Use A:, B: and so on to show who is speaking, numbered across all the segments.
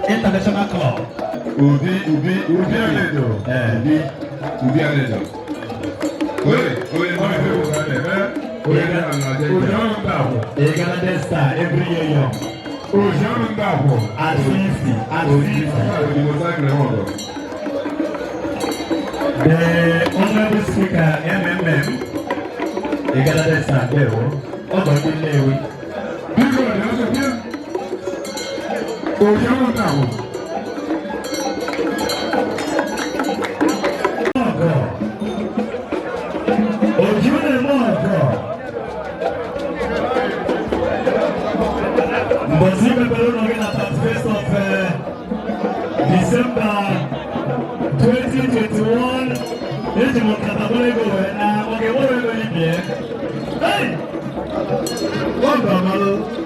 A: International Club. Ubi Aledo. Ubi Aledo. Star every year. At 50. The honorable speaker MMM. Egalade Star there. Oji Lewi. Oji Ọnụ December 2021. This is what Katabole go now. Okay, what are we going to do? Hey! What the hell?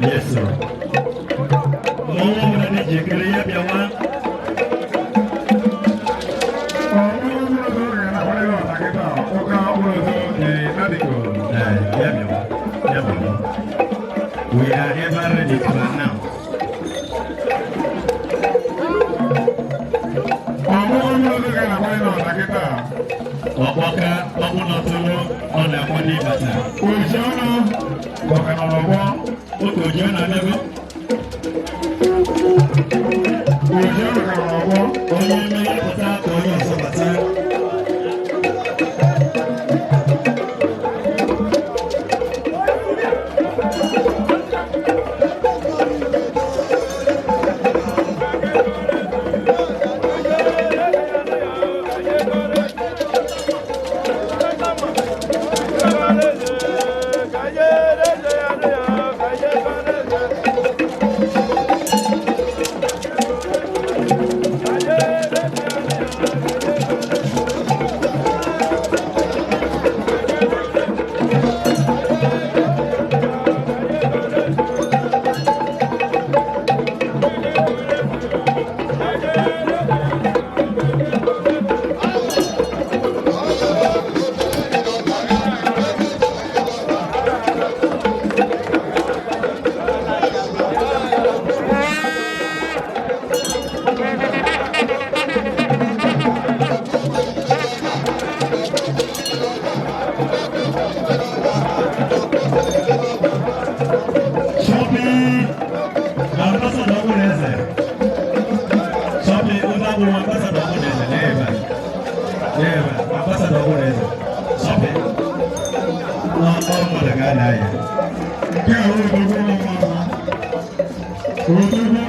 A: Yes, sir. We are ever ready for now. mmadụ ga-ada ya. Nke a wụ ụgbọ ụgbọ ọma.